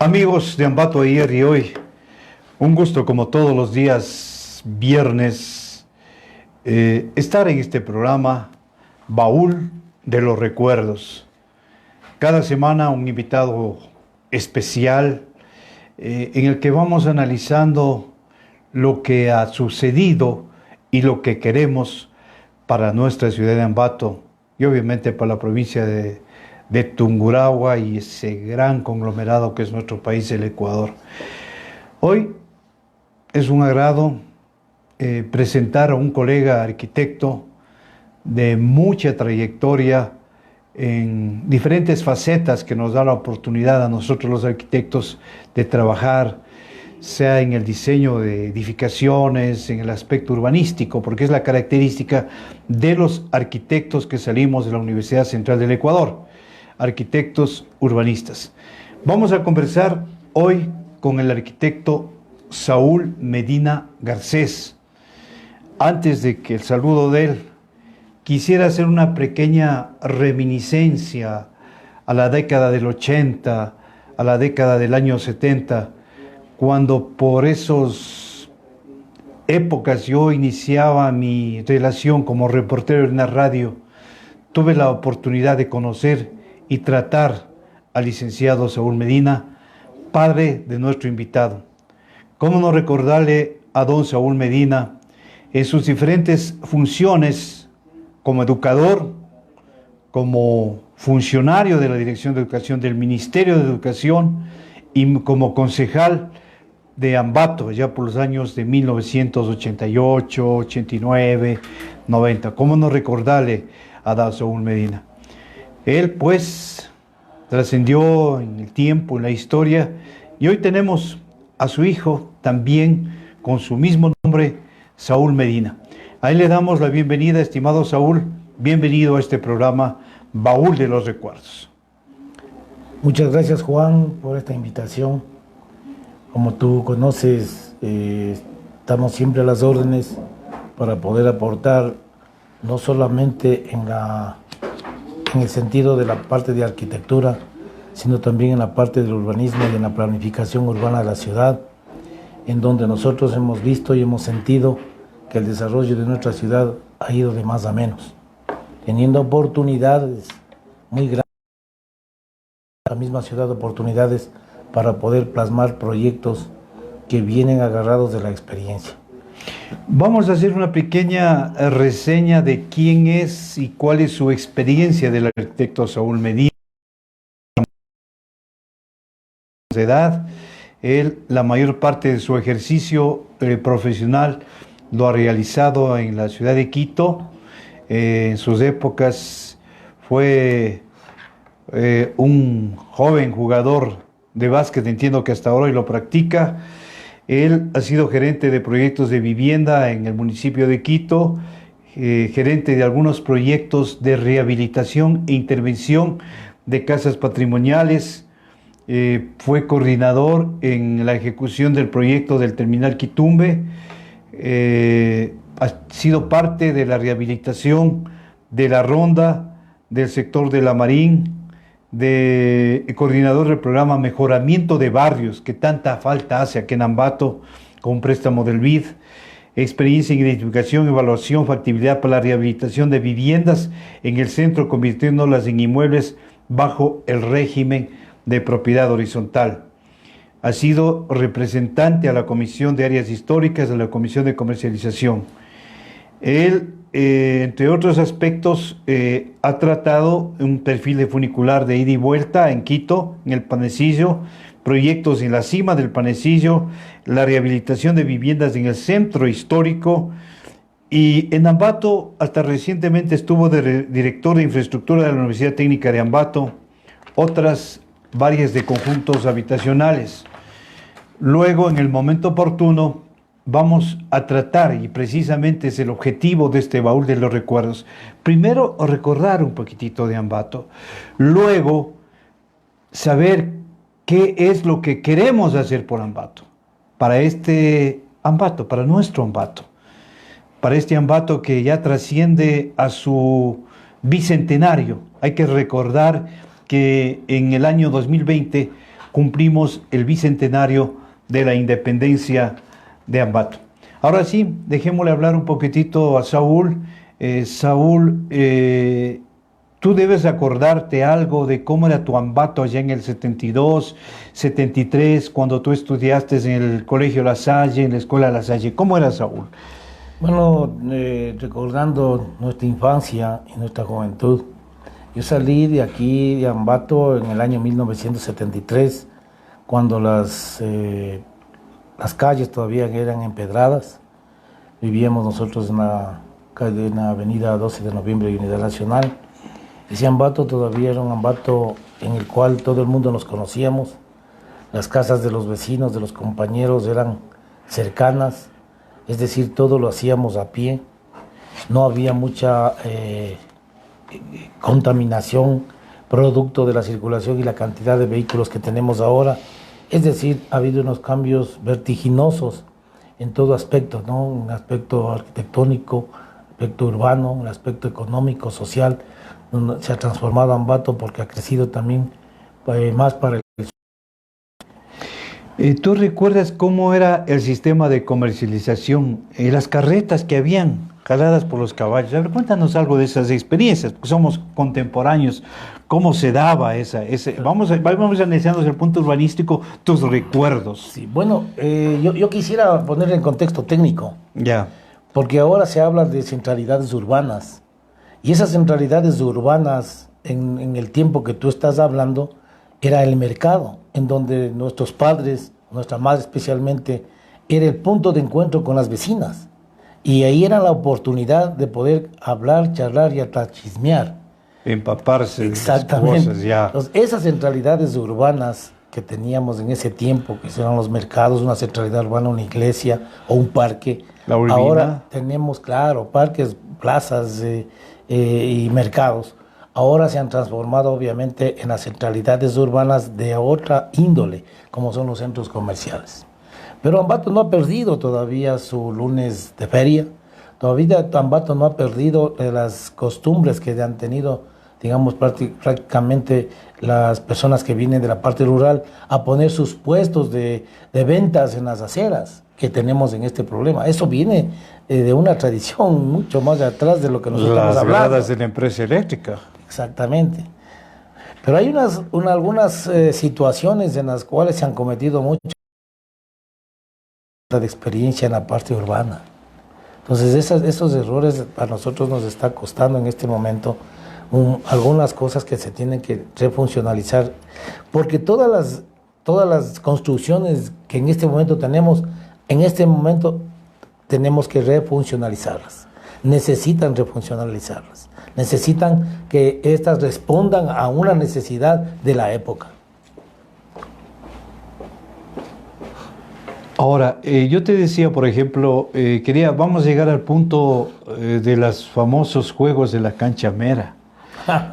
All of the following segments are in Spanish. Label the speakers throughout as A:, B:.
A: Amigos de Ambato ayer y hoy, un gusto como todos los días viernes estar en este programa Baúl de los Recuerdos. Cada semana un invitado especial en el que vamos analizando lo que ha sucedido y lo que queremos para nuestra ciudad de Ambato y obviamente para la provincia de Tungurahua y ese gran conglomerado que es nuestro país, el Ecuador. Hoy es un agrado presentar a un colega arquitecto de mucha trayectoria en diferentes facetas que nos da la oportunidad a nosotros los arquitectos de trabajar, sea en el diseño de edificaciones, en el aspecto urbanístico, porque es la característica de los arquitectos que salimos de la Universidad Central del Ecuador, arquitectos urbanistas. Vamos a conversar hoy con el arquitecto Saúl Medina Garcés. Antes de que el saludo de él, quisiera hacer una pequeña reminiscencia a la década del 80, a la década del año 70, cuando por esas épocas yo iniciaba mi relación como reportero en una radio. Tuve la oportunidad de conocer y tratar al licenciado Saúl Medina, padre de nuestro invitado. ¿Cómo no recordarle a don Saúl Medina en sus diferentes funciones como educador, como funcionario de la Dirección de Educación del Ministerio de Educación y como concejal de Ambato, ya por los años de 1988, 89, 90? ¿Cómo no recordarle a don Saúl Medina? Él, pues, trascendió en el tiempo, en la historia, y hoy tenemos a su hijo también con su mismo nombre, Saúl Medina. A él le damos la bienvenida, estimado Saúl. Bienvenido a este programa Baúl de los Recuerdos.
B: Muchas gracias, Juan, por esta invitación. Como tú conoces, estamos siempre a las órdenes para poder aportar no solamente en el sentido de la parte de arquitectura, sino también en la parte del urbanismo y en la planificación urbana de la ciudad, en donde nosotros hemos visto y hemos sentido que el desarrollo de nuestra ciudad ha ido de más a menos, teniendo oportunidades muy grandes, la misma ciudad, oportunidades para poder plasmar proyectos que vienen agarrados de la experiencia.
A: Vamos a hacer una pequeña reseña de quién es y cuál es su experiencia del arquitecto Saúl Medina. De edad, él la mayor parte de su ejercicio profesional lo ha realizado en la ciudad de Quito. En sus épocas fue un joven jugador de básquet, entiendo que hasta ahora lo practica. Él ha sido gerente de proyectos de vivienda en el municipio de Quito, gerente de algunos proyectos de rehabilitación e intervención de casas patrimoniales, fue coordinador en la ejecución del proyecto del Terminal Quitumbe, ha sido parte de la rehabilitación de la Ronda, del sector de La Marín, coordinador del programa Mejoramiento de Barrios, que tanta falta hace aquí en Ambato, con un préstamo del BID, experiencia en identificación, evaluación, factibilidad para la rehabilitación de viviendas en el centro, convirtiéndolas en inmuebles bajo el régimen de propiedad horizontal. Ha sido representante a la Comisión de Áreas Históricas, a la Comisión de Comercialización. Él, entre otros aspectos, ha tratado un perfil de funicular de ida y vuelta en Quito, en el Panecillo, proyectos en la cima del Panecillo, la rehabilitación de viviendas en el centro histórico, y en Ambato hasta recientemente estuvo de director de infraestructura de la Universidad Técnica de Ambato, otras varias de conjuntos habitacionales. Luego, en el momento oportuno, vamos a tratar, y precisamente es el objetivo de este Baúl de los Recuerdos, primero recordar un poquitito de Ambato, luego saber qué es lo que queremos hacer por Ambato, para este Ambato, para nuestro Ambato, para este Ambato que ya trasciende a su bicentenario. Hay que recordar que en el año 2020 cumplimos el bicentenario de la independencia de Ambato. Ahora sí, dejémosle hablar un poquitito a Saúl. Saúl, tú debes acordarte algo de cómo era tu Ambato allá en el 72, 73, cuando tú estudiaste en el Colegio La Salle, en la Escuela La Salle. ¿Cómo era, Saúl?
B: Bueno, recordando nuestra infancia y nuestra juventud, yo salí de aquí, de Ambato, en el año 1973, cuando las calles todavía eran empedradas. Vivíamos nosotros en la avenida 12 de Noviembre y Unidad Nacional. Ese Ambato todavía era un Ambato en el cual todo el mundo nos conocíamos. Las casas de los vecinos, de los compañeros eran cercanas, es decir, todo lo hacíamos a pie. No había mucha contaminación producto de la circulación y la cantidad de vehículos que tenemos ahora. Es decir, ha habido unos cambios vertiginosos en todo aspecto, ¿no? Un aspecto arquitectónico, aspecto urbano, un aspecto económico, social. Se ha transformado Ambato porque ha crecido también más para el...
A: ¿Tú recuerdas cómo era el sistema de comercialización? Las carretas que habían jaladas por los caballos. A ver, cuéntanos algo de esas experiencias, porque somos contemporáneos. ¿Cómo se daba vamos analizando desde el punto urbanístico tus recuerdos?
B: Sí, bueno, yo quisiera poner en contexto técnico.
A: Ya.
B: Porque ahora se habla de centralidades urbanas. Y esas centralidades urbanas, en el tiempo que tú estás hablando, era el mercado, en donde nuestros padres, nuestra madre especialmente, era el punto de encuentro con las vecinas. Y ahí era la oportunidad de poder hablar, charlar y hasta chismear.
A: Empaparse.
B: Exactamente.
A: De las cosas, ya.
B: Entonces, esas centralidades urbanas que teníamos en ese tiempo, que eran los mercados, una centralidad urbana, una iglesia o un parque.
A: La Urbina.
B: Ahora tenemos, claro, parques, plazas y mercados. Ahora se han transformado obviamente en las centralidades urbanas de otra índole, como son los centros comerciales. Pero Ambato no ha perdido todavía su lunes de feria, todavía Ambato no ha perdido las costumbres que han tenido, digamos, prácticamente las personas que vienen de la parte rural a poner sus puestos de ventas en las aceras que tenemos en este problema. Eso viene de una tradición mucho más de atrás de lo que nosotros estamos hablando.
A: Las gradas de la empresa eléctrica.
B: Exactamente. Pero hay algunas situaciones en las cuales se han cometido mucho de experiencia en la parte urbana. Entonces esos errores a nosotros nos está costando en este momento algunas cosas que se tienen que refuncionalizar, porque todas las construcciones que en este momento tenemos que refuncionalizarlas. Necesitan refuncionalizarlas. Necesitan que éstas respondan a una necesidad de la época.
A: Ahora, yo te decía, por ejemplo, vamos a llegar al punto de los famosos juegos de la cancha mera.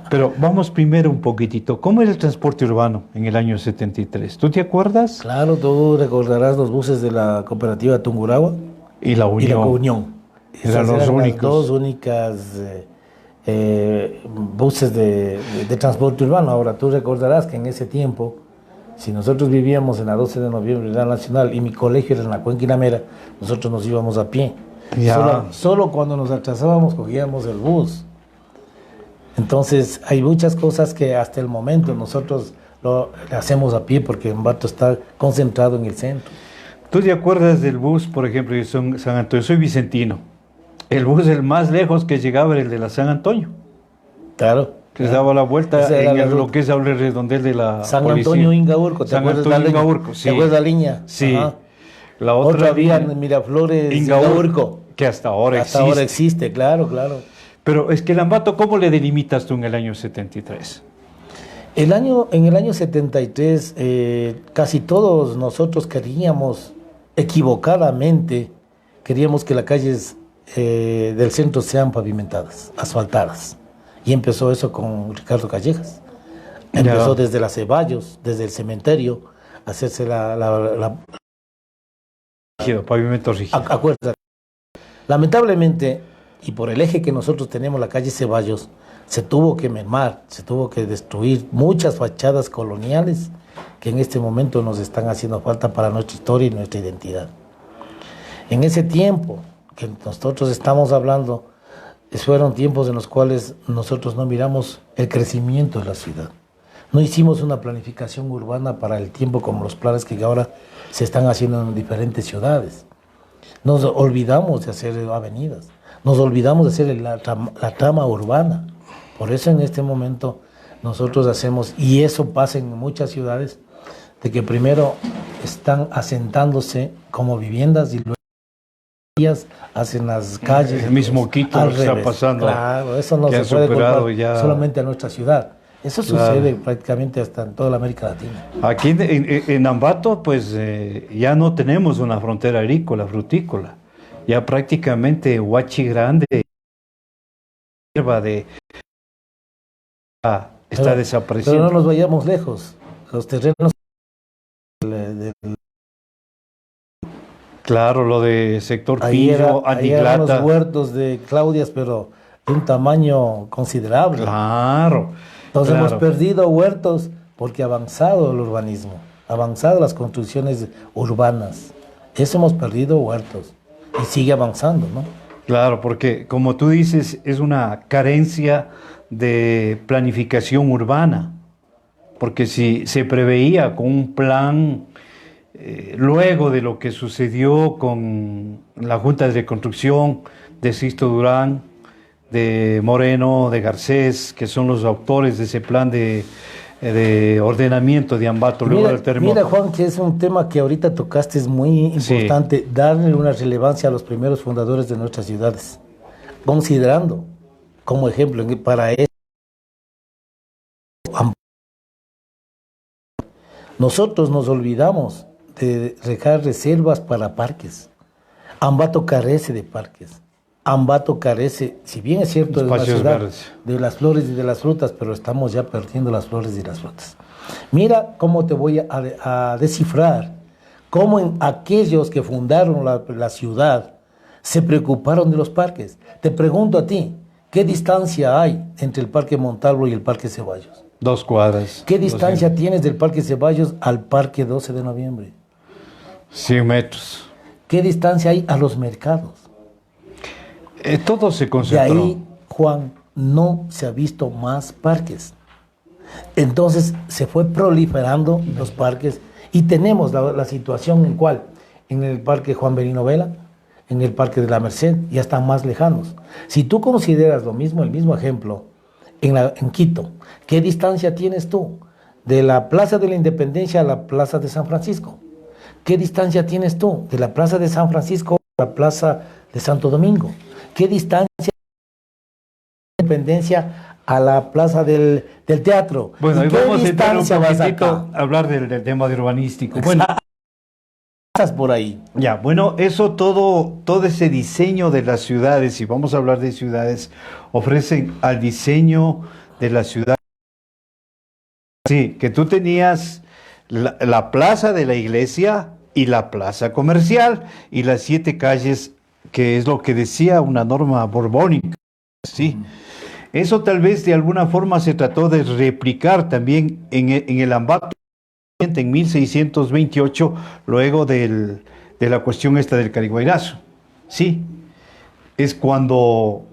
A: Pero vamos primero un poquitito. ¿Cómo era el transporte urbano en el año 73? ¿Tú te acuerdas?
B: Claro, tú recordarás los buses de la cooperativa Tungurahua
A: Y la Unión.
B: y la Unión.
A: Eran los únicos.
B: Las dos únicas buses de transporte urbano. Ahora, tú recordarás que en ese tiempo, si nosotros vivíamos en la 12 de noviembre en la Nacional y mi colegio era en la Cuenquinamera, nosotros nos íbamos a pie. Solo cuando nos atrasábamos cogíamos el bus. Entonces, hay muchas cosas que hasta el momento nosotros lo hacemos a pie porque Ambato está concentrado en el centro.
A: ¿Tú te acuerdas del bus, por ejemplo, de San Antonio? Soy vicentino. El bus el más lejos que llegaba era el de la San Antonio.
B: Claro.
A: Que daba la vuelta en lo que es el redondel de la
B: San
A: policía.
B: Antonio Ingaurco, ¿te
A: San
B: acuerdas
A: Antonio
B: la línea?
A: Ingaurco, sí.
B: ¿Te acuerdas la línea?
A: Sí.
B: Ajá.
A: La otra
B: vía
A: línea,
B: en Miraflores Ingaurco.
A: que hasta ahora
B: Hasta ahora existe, claro.
A: Pero es que el Ambato, ¿cómo le delimitas tú en el año 73?
B: En el año 73, casi todos nosotros queríamos, equivocadamente, que las calles del centro sean pavimentadas, asfaltadas. Y empezó eso con Ricardo Callejas. Empezó desde las Ceballos, desde el cementerio, a hacerse
A: pavimento rígido.
B: Acuérdate. Lamentablemente, y por el eje que nosotros tenemos, la calle Ceballos, se tuvo que mermar, se tuvo que destruir muchas fachadas coloniales que en este momento nos están haciendo falta para nuestra historia y nuestra identidad. En ese tiempo que nosotros estamos hablando, fueron tiempos en los cuales nosotros no miramos el crecimiento de la ciudad. No hicimos una planificación urbana para el tiempo como los planes que ahora se están haciendo en diferentes ciudades. Nos olvidamos de hacer avenidas, nos olvidamos de hacer la trama urbana. Por eso en este momento nosotros hacemos, y eso pasa en muchas ciudades, de que primero están asentándose como viviendas y luego hacen las calles.
A: El mismo Quito lo que está pasando.
B: Claro, eso no se puede culpar solamente a nuestra ciudad. Eso sucede prácticamente hasta en toda la América Latina.
A: Aquí en Ambato, pues ya no tenemos una frontera agrícola, frutícola. Ya prácticamente Huachi Grande está desapareciendo.
B: Pero no nos vayamos lejos. Los terrenos
A: claro, lo de sector
B: Pillo,
A: Antiglata.
B: Eran los huertos de Claudias, pero de un tamaño considerable.
A: Claro.
B: Entonces hemos perdido huertos porque ha avanzado el urbanismo, ha avanzado las construcciones urbanas. Eso hemos perdido huertos y sigue avanzando, ¿no?
A: Claro, porque como tú dices, es una carencia de planificación urbana, porque si se preveía con un plan, luego de lo que sucedió con la Junta de Reconstrucción de Sisto Durán, de Moreno, de Garcés, que son los autores de ese plan de ordenamiento de Ambato luego del terremoto.
B: Mira, Juan, que es un tema que ahorita tocaste, es muy importante, darle una relevancia a los primeros fundadores de nuestras ciudades, considerando como ejemplo para eso. Nosotros nos olvidamos de dejar reservas para parques. Ambato carece de parques. Ambato carece, si bien es cierto, de una ciudad de las flores y de las frutas, pero estamos ya perdiendo las flores y las frutas. Mira cómo te voy a descifrar cómo en aquellos que fundaron la ciudad se preocuparon de los parques. Te pregunto a ti, ¿qué distancia hay entre el Parque Montalvo y el Parque Ceballos?
A: 2 cuadras.
B: ¿Qué distancia tienes del Parque Ceballos al Parque 12 de Noviembre?
A: 100 metros.
B: ¿Qué distancia hay a los mercados?
A: Todo se concentró.
B: De ahí, Juan, no se ha visto más parques. Entonces se fue proliferando los parques y tenemos la situación en cual, en el Parque Juan Benino Vela, en el Parque de la Merced, ya están más lejanos. Si tú consideras lo mismo, el mismo ejemplo, en Quito, ¿qué distancia tienes tú de la Plaza de la Independencia a la Plaza de San Francisco? ¿Qué distancia tienes tú de la Plaza de San Francisco a la Plaza de Santo Domingo? ¿Qué distancia de la Independencia a la Plaza del Teatro?
A: Bueno,
B: ¿Y
A: ahí
B: qué
A: vamos a entrar un poquitito
B: acá?
A: a hablar del tema de urbanístico. Bueno,
B: Estás por ahí.
A: ya, bueno, eso todo ese diseño de las ciudades, si vamos a hablar de ciudades, ofrecen al diseño de la ciudad. Sí, que tú tenías la plaza de la iglesia y la plaza comercial y las 7 calles, que es lo que decía una norma borbónica. Sí, eso tal vez de alguna forma se trató de replicar también en el Ambato en 1628, luego de la cuestión esta del Cariguairazo. Sí, es cuando,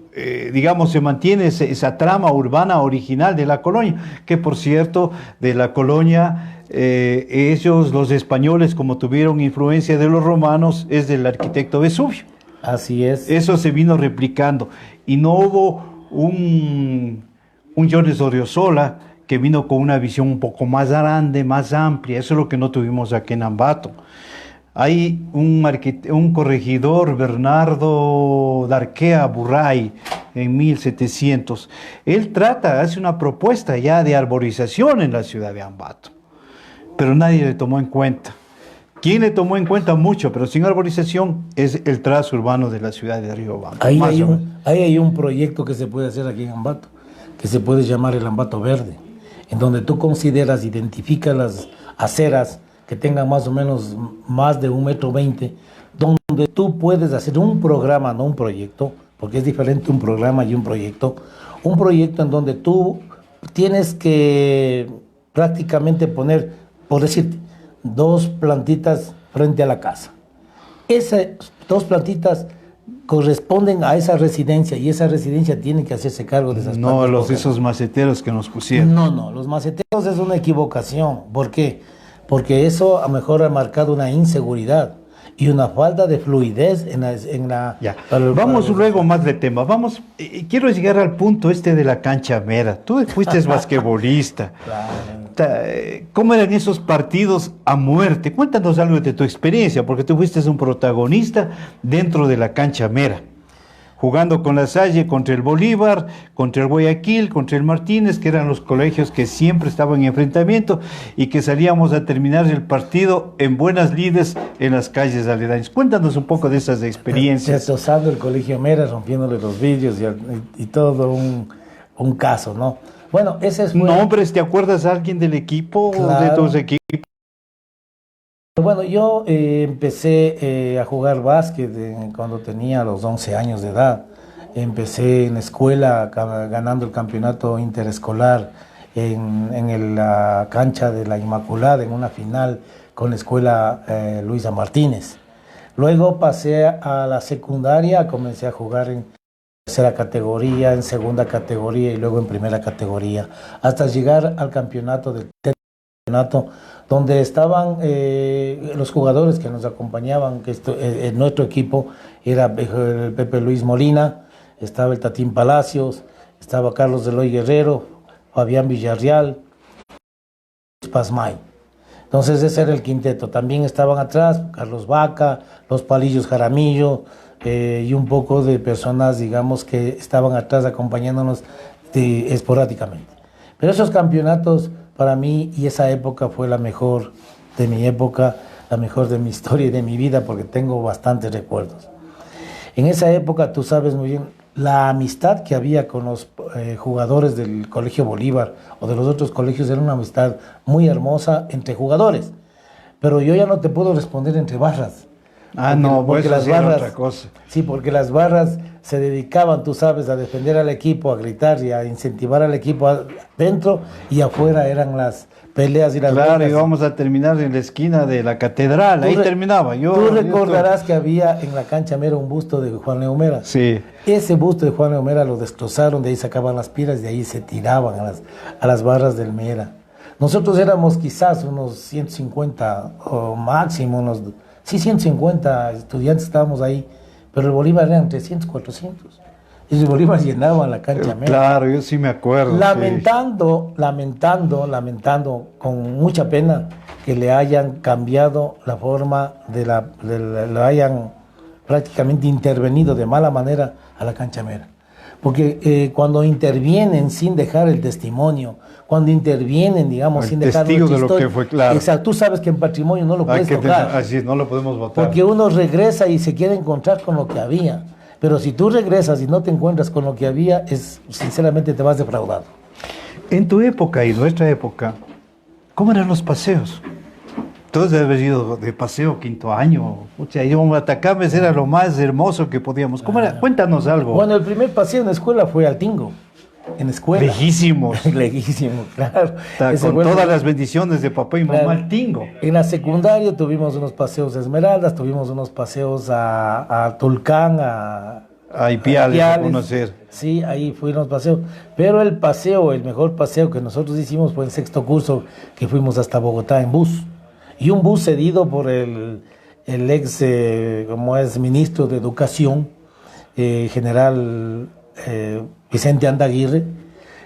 A: digamos, se mantiene esa trama urbana original de la colonia, que por cierto, de la colonia, ellos, los españoles, como tuvieron influencia de los romanos, es del arquitecto Vesubio.
B: Así es.
A: Eso se vino replicando y no hubo un Jones Odriozola que vino con una visión un poco más grande, más amplia. Eso es lo que no tuvimos aquí en Ambato. Hay un corregidor, Bernardo Darquea Burray, en 1700. Él hace una propuesta ya de arborización en la ciudad de Ambato, pero nadie le tomó en cuenta. ¿Quién le tomó en cuenta? Mucho, pero sin arborización, es el trazo urbano de la ciudad de Riobamba.
B: Ahí hay un proyecto que se puede hacer aquí en Ambato, que se puede llamar el Ambato Verde, en donde tú consideras, identificas las aceras que tengan más o menos más de 1,20 m, donde tú puedes hacer un programa, no un proyecto, porque es diferente un programa y un proyecto en donde tú tienes que prácticamente poner por decirte, 2 plantitas frente a la casa. Esas 2 plantitas corresponden a esa residencia y esa residencia tiene que hacerse cargo de esas
A: No
B: plantas.
A: esos maceteros que nos pusieron.
B: No, los maceteros es una equivocación. ¿Por qué? Porque eso a lo mejor ha marcado una inseguridad y una falta de fluidez en la...
A: Ya. Vamos luego más de tema. Vamos, quiero llegar al punto de la cancha mera. Tú fuiste basquetbolista.
B: Claro.
A: ¿Cómo eran esos partidos a muerte? Cuéntanos algo de tu experiencia, porque tú fuiste un protagonista dentro de la cancha mera, jugando con la Salle contra el Bolívar, contra el Guayaquil, contra el Martínez, que eran los colegios que siempre estaban en enfrentamiento y que salíamos a terminar el partido en buenas lides en las calles aledañas. Cuéntanos un poco de esas experiencias.
B: Destrozando el colegio Mera, rompiéndole los vidrios y todo un caso, ¿no? Bueno, ese es...
A: ¿Nombres? ¿Te acuerdas a alguien del equipo o de tus equipos?
B: Bueno, yo empecé a jugar básquet cuando tenía los 11 años de edad. Empecé en escuela ganando el campeonato interescolar en la cancha de la Inmaculada, en una final con la escuela Luisa Martínez. Luego pasé a la secundaria, comencé a jugar en tercera categoría, en segunda categoría y luego en primera categoría, hasta llegar al campeonato donde estaban los jugadores que nos acompañaban, que nuestro equipo era el Pepe Luis Molina, estaba el Tatín Palacios, estaba Carlos Eloy Guerrero, Fabián Villarreal, Pazmay. Entonces ese era el quinteto. También estaban atrás Carlos Vaca, los Palillos Jaramillo y un poco de personas, digamos, que estaban atrás acompañándonos esporádicamente. Pero esos campeonatos para mí, y esa época fue la mejor de mi época, la mejor de mi historia y de mi vida, porque tengo bastantes recuerdos. En esa época, tú sabes muy bien, la amistad que había con los jugadores del Colegio Bolívar o de los otros colegios era una amistad muy hermosa entre jugadores. Pero yo ya no te puedo responder entre barras.
A: Porque las barras, otra cosa.
B: Sí, porque las barras se dedicaban, tú sabes, a defender al equipo, a gritar y a incentivar al equipo dentro y afuera eran las peleas y las
A: Claro, íbamos a terminar en la esquina de la catedral, ahí terminaba.
B: Tú recordarás que había en la cancha Mera un busto de Juan Leo Mera.
A: Sí.
B: Ese busto de Juan Leo Mera lo destrozaron, de ahí sacaban las pilas, de ahí se tiraban a las barras del Mera. Nosotros éramos quizás unos 150 o máximo, 150 estudiantes estábamos ahí, pero el Bolívar eran 300, 400. Y el Bolívar llenaba la cancha Mera.
A: Claro, yo sí me acuerdo.
B: Lamentando con mucha pena que le hayan cambiado la forma le hayan prácticamente intervenido de mala manera a la cancha Mera. Porque cuando intervienen sin dejar el testimonio, cuando intervienen, digamos, sin dejar
A: testigo de lo que fue, claro.
B: Exacto, tú sabes que en patrimonio no lo puedes tocar.
A: Así no lo podemos votar.
B: Porque uno regresa y se quiere encontrar con lo que había. Pero si tú regresas y no te encuentras con lo que había, sinceramente te vas defraudado.
A: En tu época y nuestra época, ¿cómo eran los paseos? Todos deben haber ido de paseo quinto año. Íbamos a Atacames, era lo más hermoso que podíamos. ¿Cómo era? Cuéntanos algo.
B: Bueno, el primer paseo en la escuela fue al Tingo. En escuela.
A: Lejísimos.
B: Lejísimo, claro.
A: Con todas las bendiciones de papá y mamá al Tingo.
B: En la secundaria tuvimos unos paseos a Esmeraldas, tuvimos unos paseos a Tulcán, a
A: Ipiales, a conocer.
B: Sí, ahí fuimos paseos. Pero el mejor paseo que nosotros hicimos fue en sexto curso, que fuimos hasta Bogotá en bus. Y un bus cedido por el ex, como es, ministro de Educación, general Vicente Andaguirre,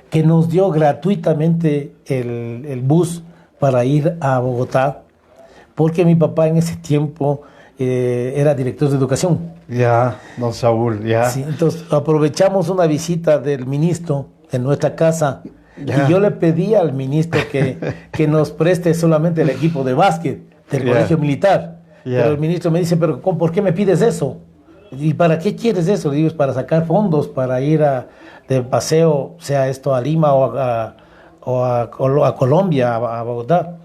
B: que nos dio gratuitamente el bus para ir a Bogotá, porque mi papá en ese tiempo era director de educación.
A: Ya, don Saúl, ya.
B: Sí, entonces aprovechamos una visita del ministro en nuestra casa.
A: Ya.
B: Y yo le pedí al ministro que nos preste solamente el equipo de básquet del colegio militar. Pero el ministro me dice, ¿pero por qué me pides eso? ¿Y para qué quieres eso? Le digo, es para sacar fondos, para ir de paseo, sea esto a Lima o a Colombia, a Bogotá.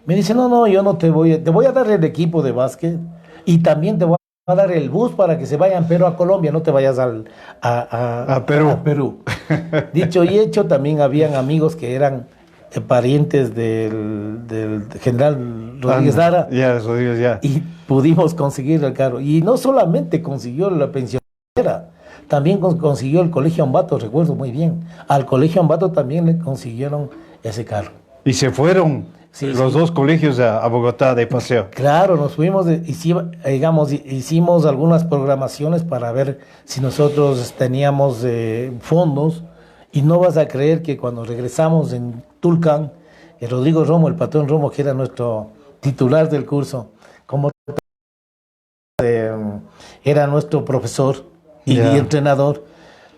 B: Me dice, no, yo no te voy a dar el equipo de básquet y también te voy a dar el bus para que se vayan, pero a Colombia, no te vayas a
A: Perú.
B: A Perú. Dicho y hecho, también habían amigos que eran parientes del general Rodríguez Lara.
A: Ya, Rodríguez, ya.
B: Y pudimos conseguir el carro. Y no solamente consiguió la pensionera, también consiguió el Colegio Ambato, recuerdo muy bien. Al Colegio Ambato también le consiguieron ese carro.
A: Y se fueron los dos colegios a Bogotá de paseo.
B: Claro, nos fuimos, hicimos algunas programaciones para ver si nosotros teníamos fondos. Y no vas a creer que cuando regresamos en Tulcán, el Rodrigo Romo, el patrón Romo, que era nuestro titular del curso, como era nuestro profesor y entrenador,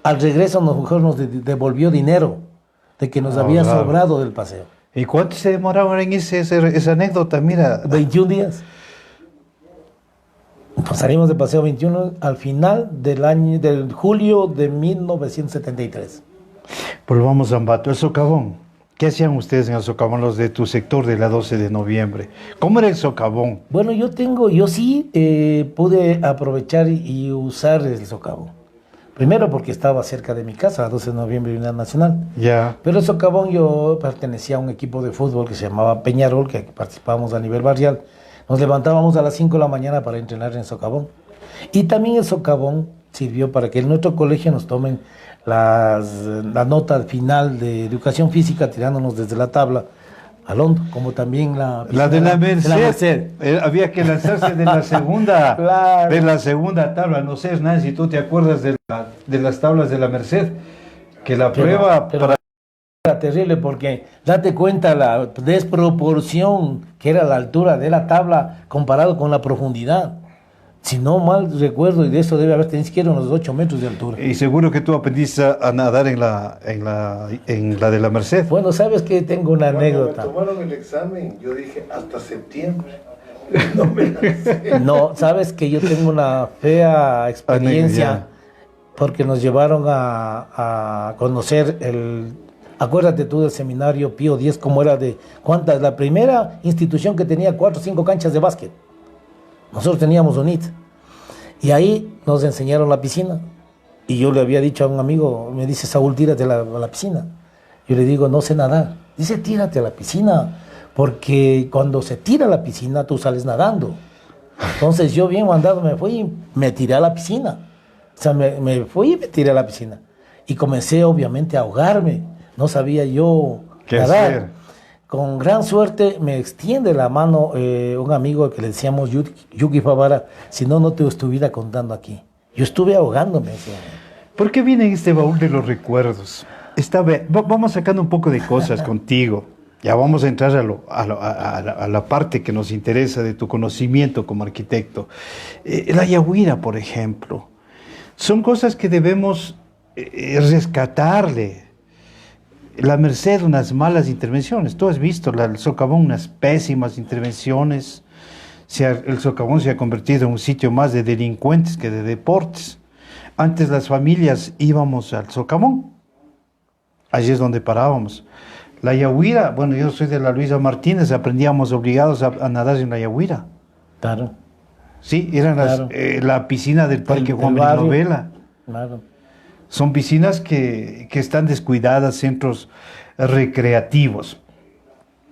B: al regreso nos devolvió dinero de que nos había sobrado del paseo.
A: ¿Y cuánto se demoraron en esa anécdota? Mira.
B: 21 días. Pues salimos de paseo 21 al final del julio de 1973.
A: Volvamos a Ambato, el socavón. ¿Qué hacían ustedes en el socavón, los de tu sector de la 12 de noviembre? ¿Cómo era el socavón?
B: Bueno, yo sí pude aprovechar y usar el socavón. Primero porque estaba cerca de mi casa, 12 de noviembre, Unidad Nacional.
A: Ya.
B: Pero el socavón, yo pertenecía a un equipo de fútbol que se llamaba Peñarol, que participábamos a nivel barrial. Nos levantábamos a las 5 de la mañana para entrenar en el socavón. Y también el socavón sirvió para que en nuestro colegio nos tomen la nota final de educación física tirándonos desde la tabla al hondo, como también la
A: de la Merced. Había que lanzarse de la segunda,
B: claro.
A: De la segunda tabla. No sé, Hernán, si tú te acuerdas de las tablas de la Merced, que la prueba
B: era terrible porque date cuenta la desproporción que era la altura de la tabla comparado con la profundidad. Si no mal recuerdo, y de eso debe haber ni siquiera unos 8 metros de altura.
A: Y seguro que tú aprendiste a nadar en la de la Merced.
B: Bueno, sabes que tengo una anécdota.
C: Cuando me tomaron el examen, yo dije hasta septiembre. No me lancé.
B: No, sabes que yo tengo una fea experiencia porque nos llevaron a conocer acuérdate tú del seminario Pío X, cómo era la primera institución que tenía 4 o 5 canchas de básquet. Nosotros teníamos UNIT. Y ahí nos enseñaron la piscina. Y yo le había dicho a un amigo, me dice, Saúl, tírate a la piscina. Yo le digo, no sé nadar. Dice, tírate a la piscina, porque cuando se tira a la piscina, tú sales nadando. Entonces yo bien mandado me fui y me tiré a la piscina. O sea, me fui y me tiré a la piscina. Y comencé, obviamente, a ahogarme. No sabía yo nadar. Hacer? Con gran suerte me extiende la mano un amigo que le decíamos Yuki Favara, si no, no te estuviera contando aquí. Yo estuve ahogándome.
A: ¿Por qué viene este baúl de los recuerdos? Vamos sacando un poco de cosas contigo. Ya vamos a entrar a la parte que nos interesa de tu conocimiento como arquitecto. La Yahuira, por ejemplo. Son cosas que debemos rescatarle. La Merced, unas malas intervenciones. Tú has visto el socavón, unas pésimas intervenciones. El socavón se ha convertido en un sitio más de delincuentes que de deportes. Antes las familias íbamos al socavón. Allí es donde parábamos. La Yahuira, bueno, yo soy de la Luisa Martínez, aprendíamos obligados a nadar en la Yahuira.
B: Claro.
A: Sí, eran la piscina del Parque Juan Novela.
B: Claro.
A: Son piscinas que están descuidadas, centros recreativos.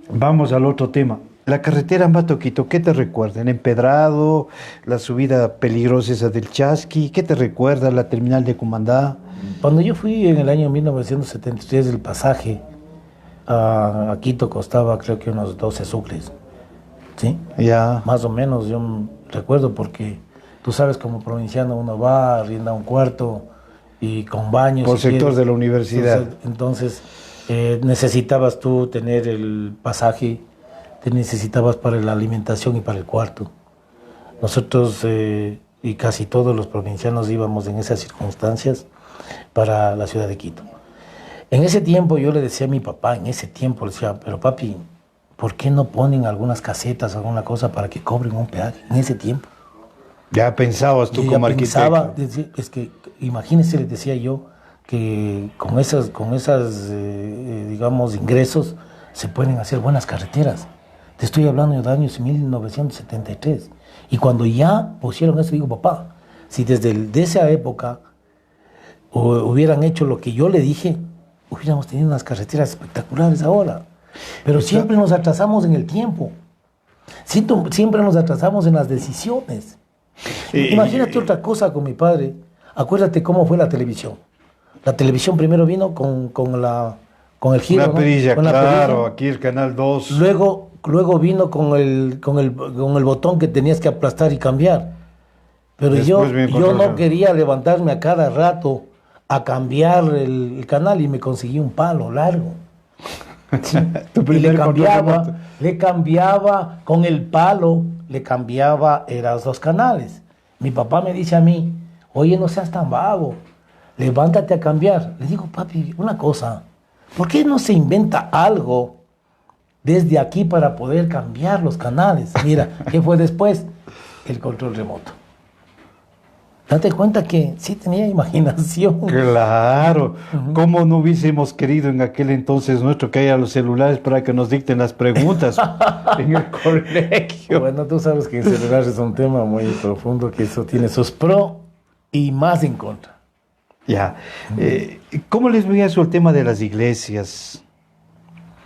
A: Vamos al otro tema. La carretera Ambato-Quito, ¿qué te recuerda? ¿El empedrado, la subida peligrosa esa del Chasqui? ¿Qué te recuerda? ¿La terminal de Cumandá?
B: Cuando yo fui en el año 1973, el pasaje a Quito costaba creo que unos 12 sucres. ¿Sí?
A: Ya.
B: Más o menos, yo recuerdo porque tú sabes como provinciano uno va, arrienda un cuarto y con baños.
A: Por sector de la universidad.
B: Entonces necesitabas tú tener el pasaje, te necesitabas para la alimentación y para el cuarto. Nosotros y casi todos los provincianos íbamos en esas circunstancias para la ciudad de Quito. En ese tiempo yo le decía a mi papá, le decía, pero papi, ¿por qué no ponen algunas casetas, alguna cosa para que cobren un peaje en ese tiempo?
A: Ya pensabas tú como arquitecto.
B: Es que imagínese, les decía yo, que con esas digamos, ingresos se pueden hacer buenas carreteras. Te estoy hablando de años 1973. Y cuando ya pusieron eso, digo, papá, si desde esa época hubieran hecho lo que yo le dije, hubiéramos tenido unas carreteras espectaculares ahora. Pero siempre nos atrasamos en el tiempo. Siempre nos atrasamos en las decisiones. Imagínate otra cosa con mi padre. Acuérdate cómo fue la televisión. La televisión primero vino con el giro,
A: una perilla,
B: ¿no? Con la
A: claro,
B: perilla.
A: aquí el canal 2.
B: Luego vino con el botón que tenías que aplastar y cambiar. Pero yo
A: Después vino
B: no
A: control.
B: quería levantarme a cada rato a cambiar el canal y me conseguí un palo largo. Sí.
A: Tu
B: Y
A: primer control remoto.
B: le cambiaba con el palo, le cambiaba eran los canales. Mi papá me dice a mí, oye, no seas tan vago, levántate a cambiar. Le digo, papi, una cosa, ¿por qué no se inventa algo desde aquí para poder cambiar los canales? Mira, ¿qué fue después? El control remoto. Date cuenta que sí tenía imaginación.
A: Claro, ¿cómo no hubiésemos querido en aquel entonces nuestro que haya los celulares para que nos dicten las preguntas en el colegio?
B: Bueno, tú sabes que el celular es un tema muy profundo, que eso tiene sus pros y más en contra.
A: Ya, ¿cómo les veía eso el tema de las iglesias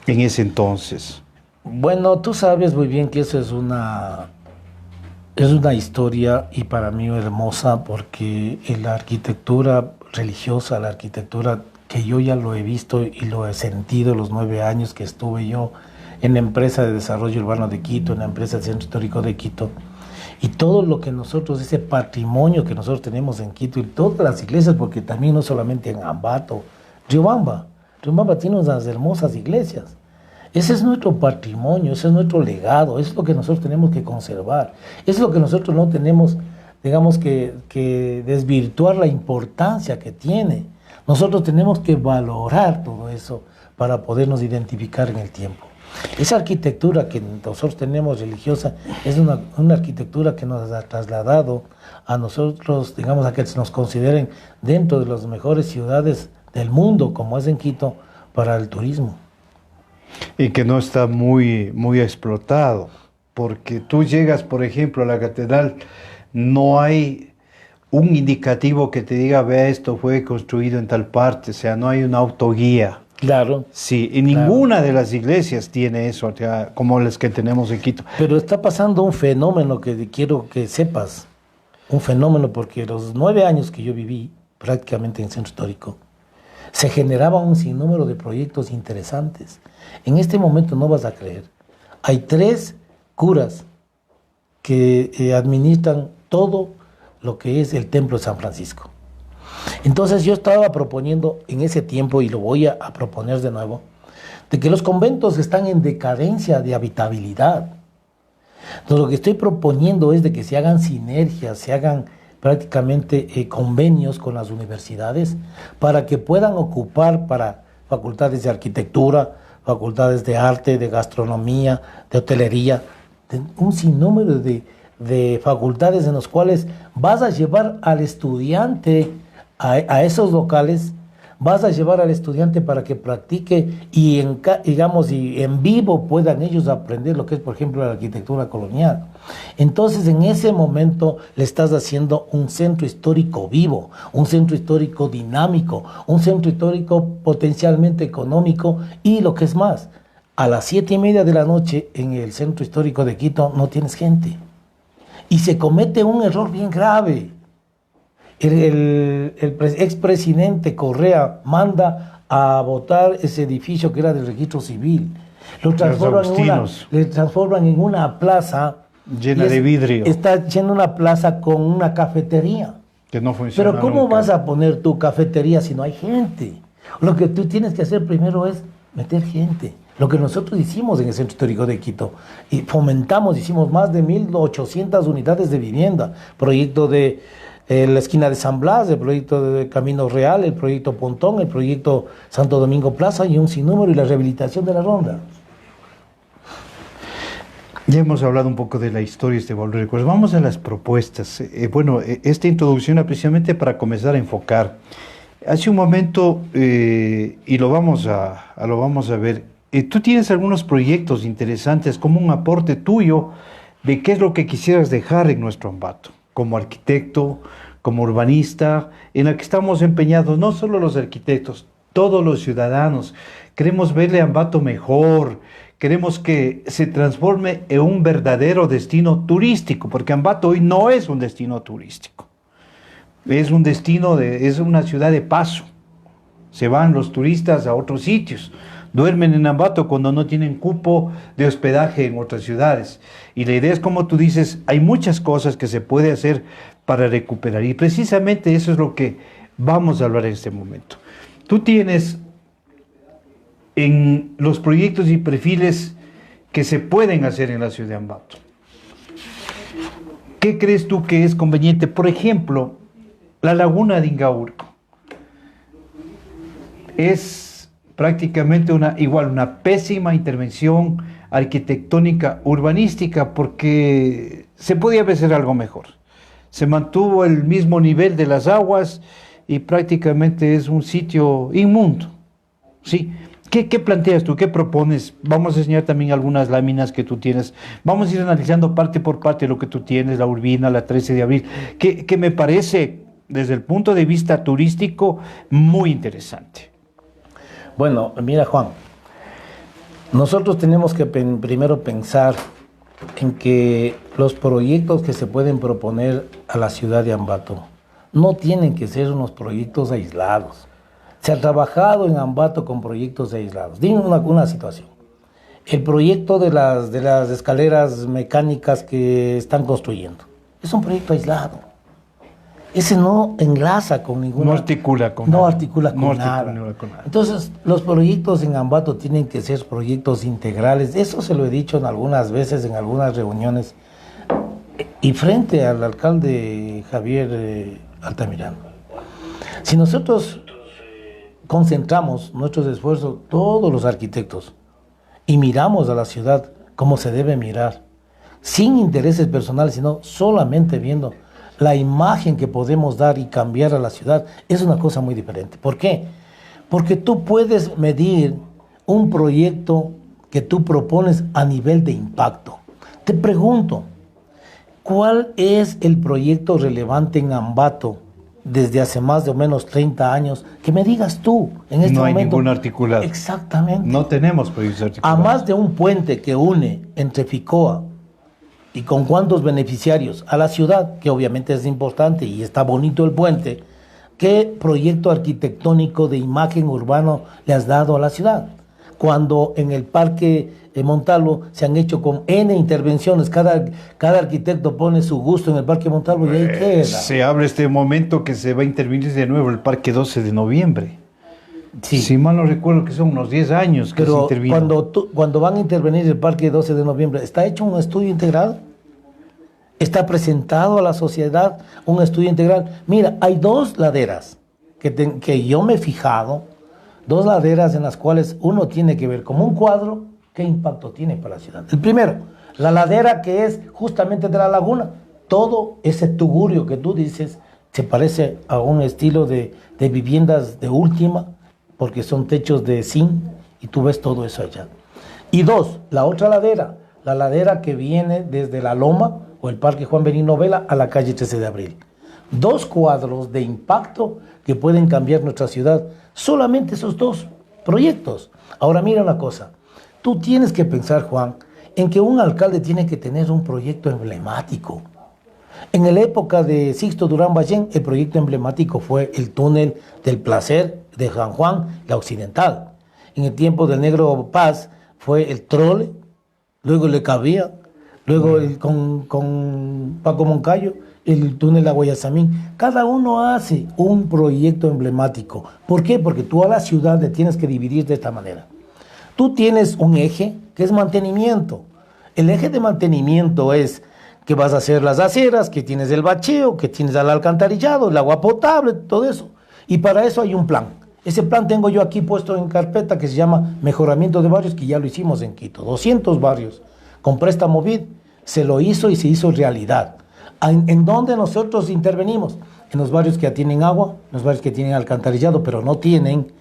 A: en ese entonces?
B: Bueno, tú sabes muy bien que eso es una historia y para mí hermosa porque en la arquitectura religiosa, la arquitectura que yo ya lo he visto y lo he sentido los 9 años que estuve yo en la empresa de desarrollo urbano de Quito, en la empresa del Centro Histórico de Quito, y todo lo que nosotros, ese patrimonio que nosotros tenemos en Quito y todas las iglesias, porque también no solamente en Ambato, Riobamba tiene unas hermosas iglesias. Ese es nuestro patrimonio, ese es nuestro legado, eso es lo que nosotros tenemos que conservar. Eso es lo que nosotros no tenemos, digamos, que desvirtuar la importancia que tiene. Nosotros tenemos que valorar todo eso para podernos identificar en el tiempo. Esa arquitectura que nosotros tenemos religiosa es una arquitectura que nos ha trasladado a nosotros, digamos, a que nos consideren dentro de las mejores ciudades del mundo, como es en Quito, para el turismo.
A: Y que no está muy, muy explotado, porque tú llegas, por ejemplo, a la catedral, no hay un indicativo que te diga, vea, esto fue construido en tal parte, o sea, no hay una autoguía.
B: Claro.
A: Sí, y ninguna de las iglesias tiene eso, o sea, como las que tenemos en Quito.
B: Pero está pasando un fenómeno que quiero que sepas, un fenómeno porque los 9 años que yo viví prácticamente en el Centro Histórico, se generaba un sinnúmero de proyectos interesantes. En este momento no vas a creer, hay 3 curas que administran todo lo que es el Templo de San Francisco. Entonces yo estaba proponiendo en ese tiempo, y lo voy a proponer de nuevo, de que los conventos están en decadencia de habitabilidad. Entonces lo que estoy proponiendo es de que se hagan sinergias, se hagan prácticamente convenios con las universidades para que puedan ocupar para facultades de arquitectura, facultades de arte, de gastronomía, de hotelería, un sinnúmero de facultades en los cuales vas a llevar al estudiante a esos locales, vas a llevar al estudiante para que practique y en vivo puedan ellos aprender lo que es, por ejemplo, la arquitectura colonial. Entonces, en ese momento le estás haciendo un centro histórico vivo, un centro histórico dinámico, un centro histórico potencialmente económico y lo que es más, a las 7:30 de la noche en el centro histórico de Quito no tienes gente. Y se comete un error bien grave. El expresidente Correa manda a botar ese edificio que era del registro civil. Lo transforman en una plaza
A: llena de vidrio.
B: Está llena una plaza con una cafetería.
A: Que no funciona.
B: Pero ¿cómo
A: nunca
B: vas a poner tu cafetería si no hay gente? Lo que tú tienes que hacer primero es meter gente. Lo que nosotros hicimos en el Centro Histórico de Quito, y hicimos más de 1.800 unidades de vivienda, proyecto de la esquina de San Blas, el proyecto de Camino Real, el proyecto Pontón, el proyecto Santo Domingo Plaza y un sinnúmero, y la rehabilitación de la ronda.
A: Ya hemos hablado un poco de la historia, Baúl de Recuerdos. Vamos a las propuestas. Esta introducción era precisamente para comenzar a enfocar. Hace un momento, y lo vamos a ver, tú tienes algunos proyectos interesantes como un aporte tuyo de qué es lo que quisieras dejar en nuestro Ambato, como arquitecto, como urbanista, en la que estamos empeñados, no solo los arquitectos, todos los ciudadanos. Queremos verle a Ambato mejor, queremos que se transforme en un verdadero destino turístico, porque Ambato hoy no es un destino turístico, es un destino, es una ciudad de paso. Se van los turistas a otros sitios, duermen en Ambato cuando no tienen cupo de hospedaje en otras ciudades. Y la idea es, como tú dices, hay muchas cosas que se puede hacer para recuperar. Y precisamente eso es lo que vamos a hablar en este momento. Tú tienes en los proyectos y perfiles que se pueden hacer en la ciudad de Ambato. ¿Qué crees tú que es conveniente? Por ejemplo, la laguna de Ingaurco. Es prácticamente una pésima intervención arquitectónica urbanística, porque se podía hacer algo mejor. Se mantuvo el mismo nivel de las aguas y prácticamente es un sitio inmundo. ¿Sí? ¿Qué planteas tú? ¿Qué propones? Vamos a enseñar también algunas láminas que tú tienes. Vamos a ir analizando parte por parte lo que tú tienes, la Urbina, la 13 de abril, que me parece, desde el punto de vista turístico, muy interesante.
B: Bueno, mira, Juan, nosotros tenemos que primero pensar en que los proyectos que se pueden proponer a la ciudad de Ambato no tienen que ser unos proyectos aislados. Se ha trabajado en Ambato con proyectos aislados. Dime una situación. El proyecto de las escaleras mecánicas que están construyendo es un proyecto aislado. Ese no enlaza con ninguna...
A: No articula con
B: nada. Entonces, los proyectos en Ambato tienen que ser proyectos integrales. Eso se lo he dicho algunas veces, en algunas reuniones. Y frente al alcalde Javier Altamirano. Si nosotros concentramos nuestros esfuerzos, todos los arquitectos, y miramos a la ciudad como se debe mirar, sin intereses personales, sino solamente viendo la imagen que podemos dar y cambiar a la ciudad, es una cosa muy diferente. ¿Por qué? Porque tú puedes medir un proyecto que tú propones a nivel de impacto. Te pregunto, ¿cuál es el proyecto relevante en Ambato desde hace más de o menos 30 años? Que me digas tú en este momento. No hay
A: ningún articulado.
B: Exactamente.
A: No tenemos proyectos articulados.
B: A más de un puente que une entre Ficoa y con cuántos beneficiarios a la ciudad, que obviamente es importante y está bonito el puente, ¿qué proyecto arquitectónico de imagen urbano le has dado a la ciudad? Cuando en el Parque Montalvo se han hecho con N intervenciones, cada arquitecto pone su gusto en el Parque Montalvo y ahí queda.
A: Se habla este momento que se va a intervenir de nuevo el Parque 12 de noviembre.
B: Sí.
A: Si mal no recuerdo que son unos 10 años que se intervino.
B: Cuando van a intervenir el Parque 12 de noviembre, ¿está hecho un estudio integral? ¿Está presentado a la sociedad un estudio integral? Mira, hay dos laderas que yo me he fijado, dos laderas en las cuales uno tiene que ver como un cuadro qué impacto tiene para la ciudad. El primero, la ladera que es justamente de la laguna. Todo ese tugurio que tú dices se parece a un estilo de viviendas de última, porque son techos de zinc y tú ves todo eso allá. Y dos, la otra ladera, la ladera que viene desde la Loma o el Parque Juan Benigno Vela a la calle 13 de abril. Dos cuadros de impacto que pueden cambiar nuestra ciudad. Solamente esos dos proyectos. Ahora mira una cosa. Tú tienes que pensar, Juan, en que un alcalde tiene que tener un proyecto emblemático. En la época de Sixto Durán Ballén, el proyecto emblemático fue el túnel del Placer de San Juan, la Occidental. En el tiempo del Negro Paz fue el Trole, luego Le Cabía, luego con Paco Moncayo, el túnel a Guayasamín. Cada uno hace un proyecto emblemático. ¿Por qué? Porque tú a la ciudad le tienes que dividir de esta manera. Tú tienes un eje que es mantenimiento. El eje de mantenimiento es que vas a hacer las aceras, que tienes el bacheo, que tienes el alcantarillado, el agua potable, todo eso. Y para eso hay un plan. Ese plan tengo yo aquí puesto en carpeta que se llama Mejoramiento de Barrios, que ya lo hicimos en Quito. 200 barrios con préstamo BID, se lo hizo y se hizo realidad. ¿En dónde nosotros intervenimos? En los barrios que ya tienen agua, en los barrios que tienen alcantarillado, pero no tienen,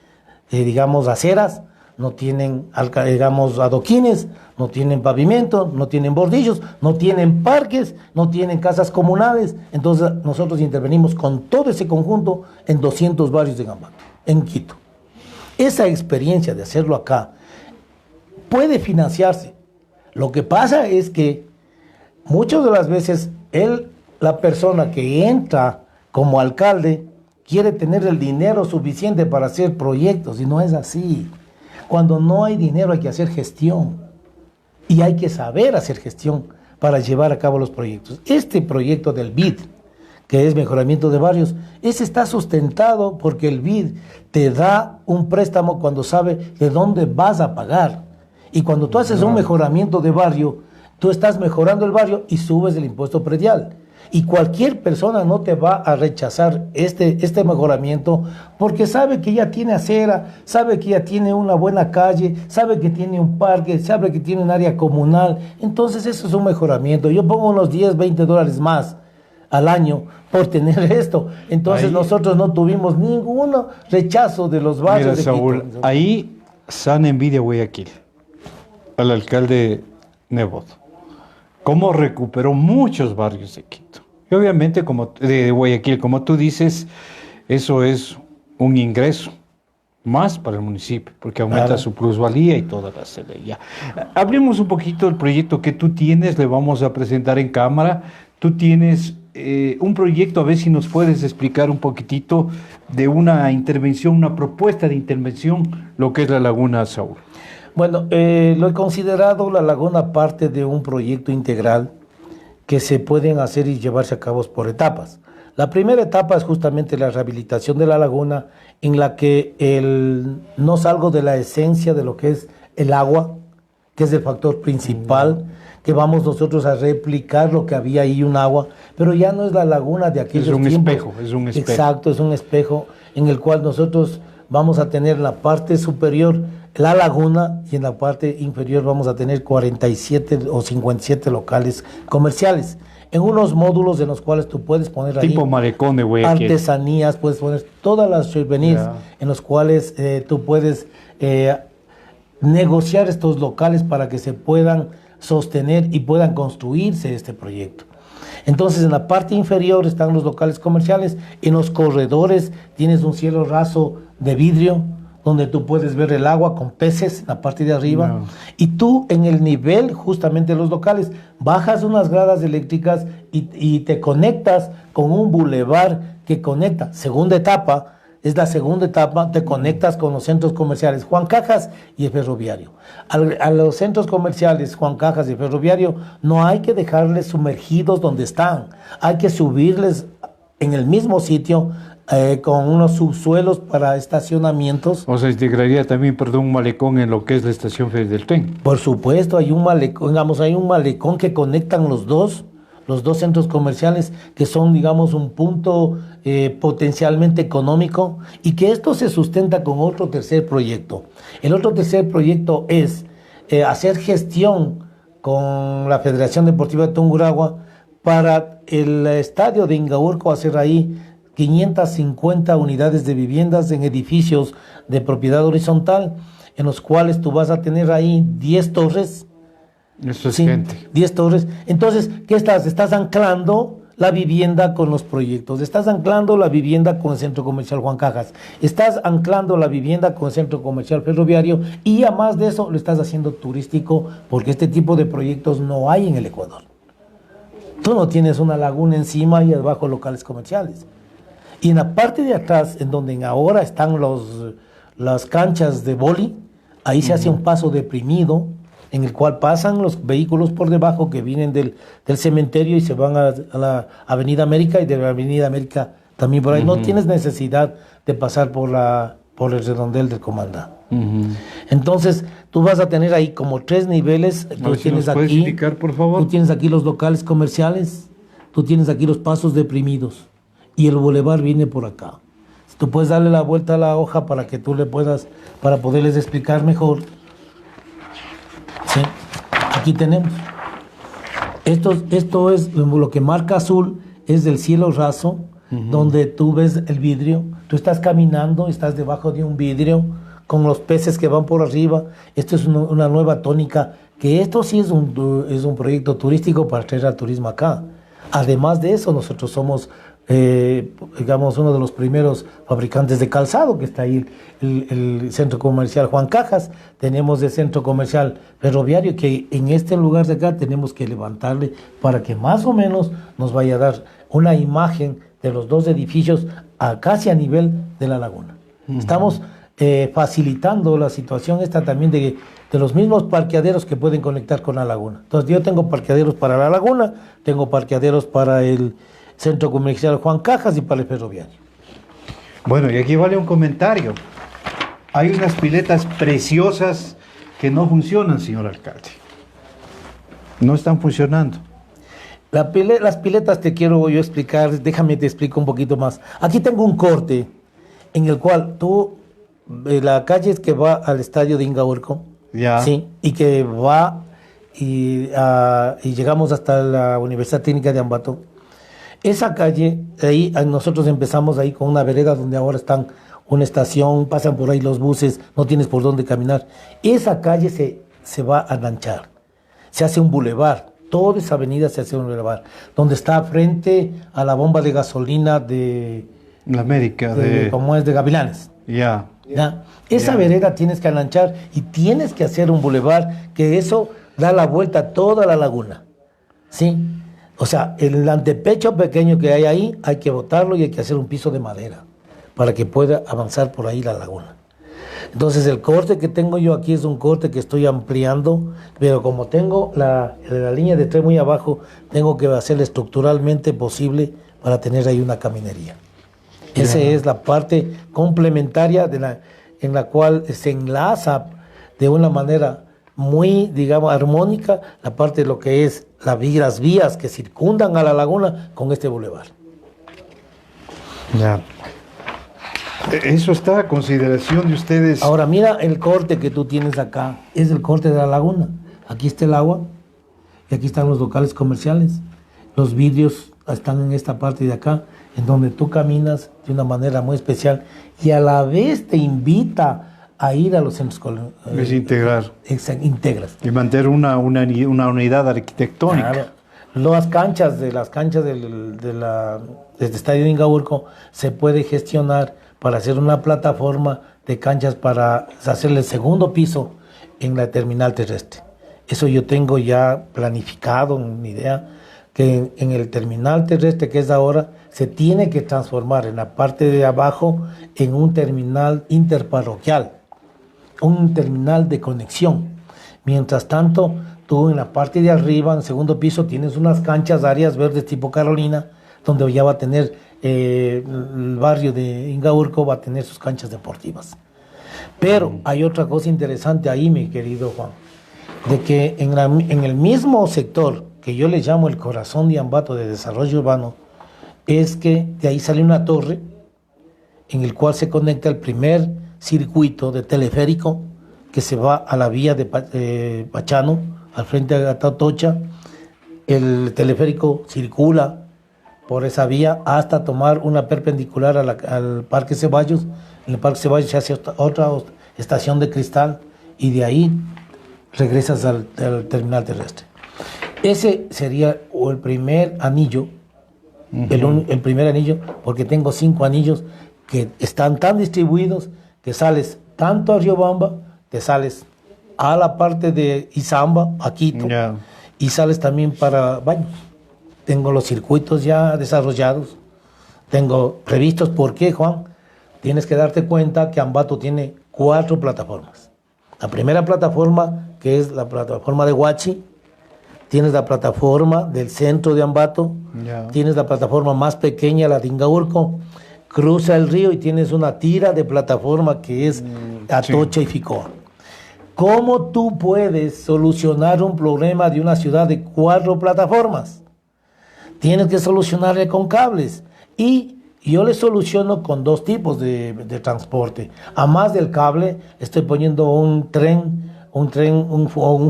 B: aceras, no tienen, adoquines, no tienen pavimento, no tienen bordillos, no tienen parques, no tienen casas comunales. Entonces nosotros intervenimos con todo ese conjunto en 200 barrios de Ambato, en Quito. esa experiencia de hacerlo acá puede financiarse. Lo que pasa es que muchas de las veces la persona que entra como alcalde quiere tener el dinero suficiente para hacer proyectos y no es así. Cuando no hay dinero hay que hacer gestión y hay que saber hacer gestión para llevar a cabo los proyectos. Este proyecto del BID, que es mejoramiento de barrios, ese está sustentado porque el BID te da un préstamo cuando sabe de dónde vas a pagar. Y cuando tú haces un mejoramiento de barrio, tú estás mejorando el barrio y subes el impuesto predial. Y cualquier persona no te va a rechazar este mejoramiento porque sabe que ya tiene acera, sabe que ya tiene una buena calle, sabe que tiene un parque, sabe que tiene un área comunal. Entonces eso es un mejoramiento. Yo pongo unos 10, 20 dólares más al año por tener esto. Entonces nosotros no tuvimos ningún rechazo de los barrios.
A: Mira,
B: de
A: Saúl,
B: Quito.
A: ahí sana envidia Guayaquil, al alcalde Nebot. Cómo recuperó muchos barrios de Quito. Y obviamente, de Guayaquil, como tú dices, eso es un ingreso más para el municipio, porque aumenta su plusvalía y toda la ya. Hablemos un poquito del proyecto que tú tienes, le vamos a presentar en cámara. Tú tienes un proyecto, a ver si nos puedes explicar un poquitito de una intervención, una propuesta de intervención, lo que es la Laguna Saúl.
B: Bueno, lo he considerado la laguna parte de un proyecto integral que se pueden hacer y llevarse a cabo por etapas. La primera etapa es justamente la rehabilitación de la laguna, en la que no salgo de la esencia de lo que es el agua, que es el factor principal, que vamos nosotros a replicar lo que había ahí, un agua, pero ya no es la laguna de aquellos tiempos.
A: Es un espejo.
B: Exacto, es un espejo en el cual nosotros vamos a tener la parte superior la laguna y en la parte inferior vamos a tener 47 o 57 locales comerciales. En unos módulos en los cuales tú puedes poner ahí
A: tipo malecón de Guayaquil,
B: artesanías, puedes poner todas las souvenirs en los cuales tú puedes negociar estos locales para que se puedan sostener y puedan construirse este proyecto. Entonces en la parte inferior están los locales comerciales, en los corredores tienes un cielo raso de vidrio donde tú puedes ver el agua con peces en la parte de arriba, y tú en el nivel justamente de los locales bajas unas gradas eléctricas y te conectas con un bulevar que conecta. Segunda etapa, es la segunda etapa, te conectas con los centros comerciales Juan Cajas y el Ferroviario. A los centros comerciales Juan Cajas y el Ferroviario no hay que dejarles sumergidos donde están, hay que subirles en el mismo sitio con unos subsuelos para estacionamientos.
A: O sea, integraría también, un malecón en lo que es la estación del tren.
B: Por supuesto, hay un malecón, hay un malecón que conectan los dos centros comerciales, que son, digamos, un punto potencialmente económico, y que esto se sustenta con otro tercer proyecto. El otro tercer proyecto es hacer gestión con la Federación Deportiva de Tungurahua para el estadio de Ingaurco, hacer ahí 550 unidades de viviendas en edificios de propiedad horizontal, en los cuales tú vas a tener ahí 10 torres.
A: Eso es gente.
B: 10 torres. Entonces, ¿qué estás? Estás anclando la vivienda con los proyectos, estás anclando la vivienda con el Centro Comercial Juan Cajas, estás anclando la vivienda con el Centro Comercial Ferroviario, y además de eso lo estás haciendo turístico, porque este tipo de proyectos no hay en el Ecuador. Tú no tienes una laguna encima y abajo locales comerciales. Y en la parte de atrás, en donde ahora están las canchas de vóley, ahí se hace un paso deprimido, en el cual pasan los vehículos por debajo que vienen del cementerio y se van a la Avenida América, y de la Avenida América también por ahí. No tienes necesidad de pasar por el redondel del Comandante. Entonces, tú vas a tener ahí como 3 niveles. Tú tienes
A: ¿puedes
B: aquí,
A: indicar, por favor?
B: Tú tienes aquí los locales comerciales, tú tienes aquí los pasos deprimidos, y el bulevar viene por acá. Tú puedes darle la vuelta a la hoja para que tú para poderles explicar mejor. Sí, aquí tenemos. Esto es lo que marca azul, es del cielo raso, donde tú ves el vidrio. Tú estás caminando, estás debajo de un vidrio con los peces que van por arriba. Esto es una nueva tónica, que esto sí es un proyecto turístico para traer al turismo acá. Además de eso, nosotros somos digamos, uno de los primeros fabricantes de calzado, que está ahí el centro comercial Juan Cajas. Tenemos el centro comercial ferroviario, que en este lugar de acá tenemos que levantarle para que más o menos nos vaya a dar una imagen de los dos edificios casi a nivel de la laguna. Estamos facilitando la situación esta también de los mismos parqueaderos que pueden conectar con la laguna. Entonces yo tengo parqueaderos para la laguna, tengo parqueaderos para el centro comercial Juan Cajas y para el ferroviario.
A: Bueno, y aquí vale un comentario. Hay unas piletas preciosas que no funcionan, señor alcalde. No están funcionando.
B: Las piletas te quiero yo explicar, déjame te explico un poquito más. Aquí tengo un corte en el cual la calle es que va al estadio de Ingaurco,
A: Ya.
B: sí, y que va y llegamos hasta la Universidad Técnica de Ambato. Esa calle, ahí nosotros empezamos ahí con una vereda donde ahora están una estación, pasan por ahí los buses, no tienes por dónde caminar. Esa calle se va a anchar, se hace un bulevar, toda esa avenida se hace un bulevar, donde está frente a la bomba de gasolina de
A: La América
B: como es de Gavilanes.
A: Ya.
B: ¿Ya? Esa vereda tienes que anchar y tienes que hacer un bulevar que eso da la vuelta a toda la laguna. ¿Sí? O sea, el antepecho pequeño que hay ahí hay que botarlo y hay que hacer un piso de madera para que pueda avanzar por ahí la laguna. Entonces el corte que tengo yo aquí es un corte que estoy ampliando, pero como tengo la línea de tren muy abajo, tengo que hacerle estructuralmente posible para tener ahí una caminería. Esa es la parte complementaria en la cual se enlaza de una manera muy, digamos, armónica la parte de lo que es las vías que circundan a la laguna con este bulevar.
A: Ya. Eso está a consideración de ustedes.
B: Ahora mira el corte que tú tienes acá, es el corte de la laguna. Aquí está el agua y aquí están los locales comerciales. Los vidrios están en esta parte de acá, en donde tú caminas de una manera muy especial y a la vez te invita a ir a los centros
A: Es integrar.
B: Integras.
A: Y mantener una unidad arquitectónica.
B: Claro. Las canchas del estadio de Ingaurco se puede gestionar para hacer una plataforma de canchas para hacerle el segundo piso en la terminal terrestre. Eso yo tengo ya planificado, una idea, que en el terminal terrestre que es ahora, se tiene que transformar en la parte de abajo en un terminal interparroquial, un terminal de conexión. Mientras tanto, tú en la parte de arriba, en el segundo piso, tienes unas canchas, áreas verdes tipo Carolina, donde ya va a tener el barrio de Ingaurco, va a tener sus canchas deportivas. Pero hay otra cosa interesante ahí, mi querido Juan, de que en el mismo sector que yo le llamo el corazón de Ambato de desarrollo urbano, es que de ahí sale una torre en el cual se conecta el primer circuito de teleférico que se va a la vía de Pachano, al frente de Atatocha. El teleférico circula por esa vía hasta tomar una perpendicular al Parque Ceballos. En el Parque Ceballos se hace otra estación de cristal y de ahí regresas al terminal terrestre. Ese sería el primer anillo, el primer anillo, porque tengo 5 anillos que están tan distribuidos que sales tanto a Riobamba, te sales a la parte de Izamba, a Quito, y sales también para Baños. Tengo los circuitos ya desarrollados, tengo previstos. ¿Por qué, Juan? Tienes que darte cuenta que Ambato tiene 4 plataformas. La primera plataforma, que es la plataforma de Huachi, tienes la plataforma del centro de Ambato, tienes la plataforma más pequeña, la de Ingaurco, cruza el río y tienes una tira de plataforma que es Atocha y Ficoa. ¿Cómo tú puedes solucionar un problema de una ciudad de 4 plataformas? Tienes que solucionarle con cables. Y yo le soluciono con 2 tipos de transporte. A más del cable, estoy poniendo un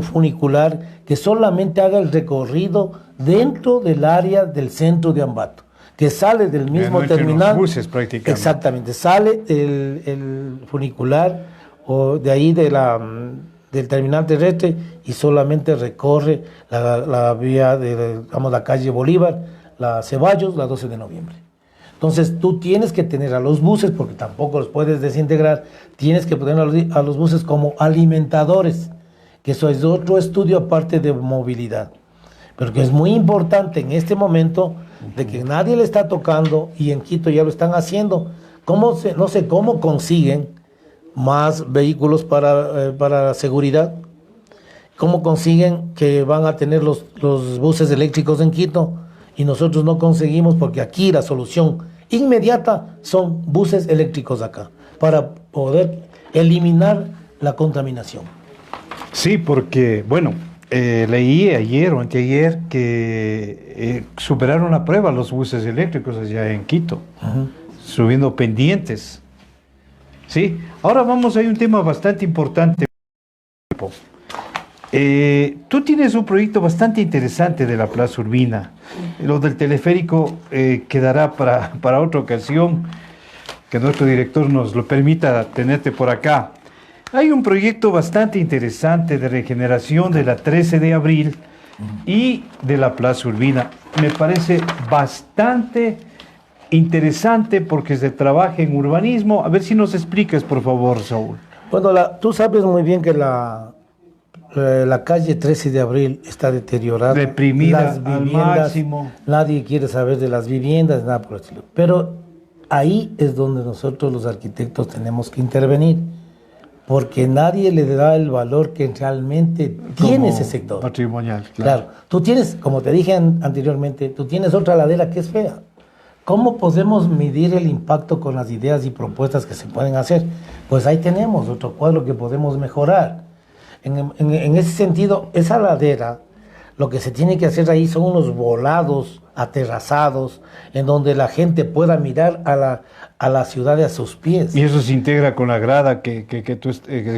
B: funicular que solamente haga el recorrido dentro del área del centro de Ambato, que sale del mismo terminal.
A: Los buses, prácticamente.
B: Exactamente, sale el funicular o de ahí del terminal terrestre y solamente recorre la vía de, digamos, la calle Bolívar, la Ceballos, la 12 de noviembre. Entonces tú tienes que tener a los buses, porque tampoco los puedes desintegrar, tienes que poner a los buses como alimentadores, que eso es otro estudio aparte de movilidad. Pero que es muy importante en este momento de que nadie le está tocando y en Quito ya lo están haciendo. No sé cómo consiguen más vehículos para seguridad, cómo consiguen que van a tener los buses eléctricos en Quito y nosotros no conseguimos, porque aquí la solución inmediata son buses eléctricos acá para poder eliminar la contaminación.
A: Sí, porque, bueno, leí ayer o anteayer que superaron la prueba los buses eléctricos allá en Quito, subiendo pendientes. Sí, ahora vamos, hay un tema bastante importante. Tú tienes un proyecto bastante interesante de la Plaza Urbina. Lo del teleférico quedará para otra ocasión, que nuestro director nos lo permita tenerte por acá. Hay un proyecto bastante interesante de regeneración de la 13 de abril y de la Plaza Urbina. Me parece bastante interesante porque se trabaja en urbanismo. A ver si nos explicas, por favor, Saúl.
B: Bueno, tú sabes muy bien que la calle 13 de abril está deteriorada.
A: Deprimida al máximo.
B: Nadie quiere saber de las viviendas, nada por el estilo. Pero ahí es donde nosotros los arquitectos tenemos que intervenir, porque nadie le da el valor que realmente tiene ese sector.
A: Patrimonial,
B: claro. Tú tienes, como te dije anteriormente, tú tienes otra ladera que es fea. ¿Cómo podemos medir el impacto con las ideas y propuestas que se pueden hacer? Pues ahí tenemos otro cuadro que podemos mejorar. En ese sentido, esa ladera, lo que se tiene que hacer ahí son unos volados aterrazados, en donde la gente pueda mirar a la ciudad a sus pies.
A: Y eso se integra con la grada que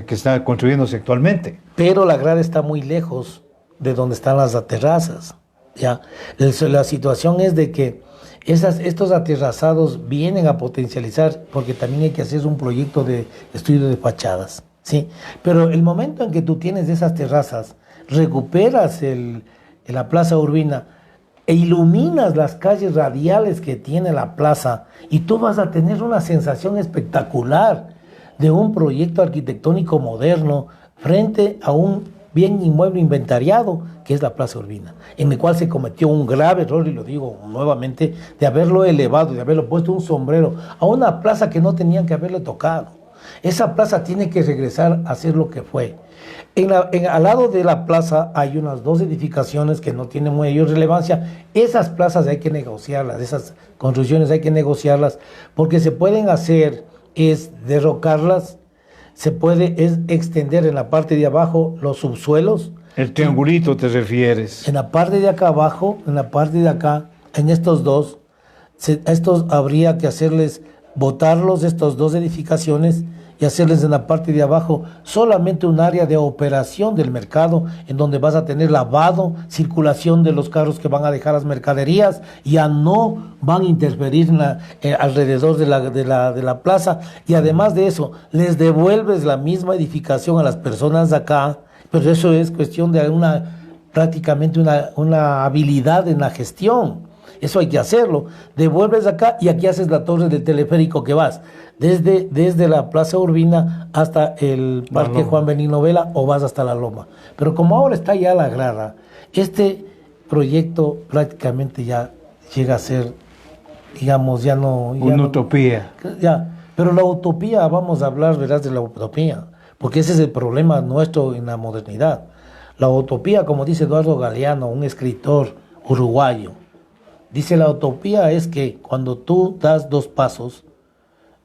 A: está construyéndose actualmente.
B: Pero la grada está muy lejos de donde están las terrazas. ¿Ya? La situación es de que estos aterrazados vienen a potencializar, porque también hay que hacer un proyecto de estudio de fachadas, ¿sí? Pero el momento en que tú tienes esas terrazas, recuperas la Plaza Urbina e iluminas las calles radiales que tiene la plaza, y tú vas a tener una sensación espectacular de un proyecto arquitectónico moderno frente a un bien inmueble inventariado que es la Plaza Urbina, en el cual se cometió un grave error, y lo digo nuevamente, de haberlo elevado, de haberlo puesto un sombrero a una plaza que no tenían que haberle tocado. Esa plaza tiene que regresar a ser lo que fue. Al lado de la plaza hay unas 2 edificaciones que no tienen mayor relevancia. Esas plazas hay que negociarlas, esas construcciones hay que negociarlas, porque se pueden hacer es derrocarlas, se puede extender en la parte de abajo los subsuelos.
A: El triangulito te refieres.
B: En la parte de acá abajo, en la parte de acá, en estos dos, estos habría que hacerles, botarlos, estos 2 edificaciones, y hacerles en la parte de abajo solamente un área de operación del mercado, en donde vas a tener lavado, circulación de los carros que van a dejar las mercaderías, ya no van a interferir alrededor de la plaza, y además de eso, les devuelves la misma edificación a las personas de acá, pero eso es cuestión de prácticamente una habilidad en la gestión. Eso hay que hacerlo. Devuelves acá y aquí haces la torre del teleférico que vas desde la Plaza Urbina hasta el Parque Juan Benigno Vela, o vas hasta la Loma. Pero como ahora está ya la grada, este proyecto prácticamente ya llega a ser, digamos, ya no...
A: Una utopía.
B: Ya, pero la utopía, vamos a hablar, verás, de la utopía, porque ese es el problema nuestro en la modernidad. La utopía, como dice Eduardo Galeano, un escritor uruguayo, dice: la utopía es que cuando tú das 2 pasos,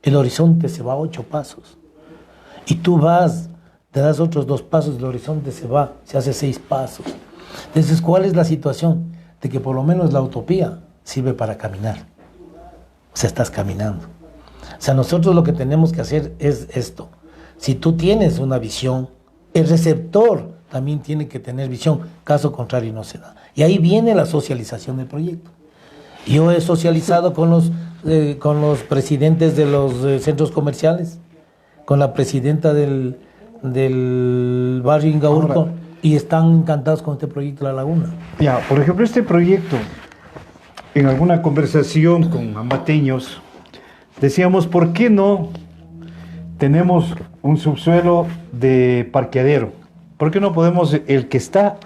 B: el horizonte se va a 8 pasos. Y tú te das otros 2 pasos, el horizonte se hace 6 pasos. Entonces, ¿cuál es la situación? De que por lo menos la utopía sirve para caminar. O sea, estás caminando. O sea, nosotros lo que tenemos que hacer es esto. Si tú tienes una visión, el receptor también tiene que tener visión. Caso contrario, no se da. Y ahí viene la socialización del proyecto. Yo he socializado con los presidentes de los centros comerciales, con la presidenta del barrio Ingaurco, y están encantados con este proyecto de La Laguna.
A: Ya, por ejemplo, este proyecto, en alguna conversación con ambateños, decíamos, ¿por qué no tenemos un subsuelo de parqueadero? ¿Por qué no podemos, el que está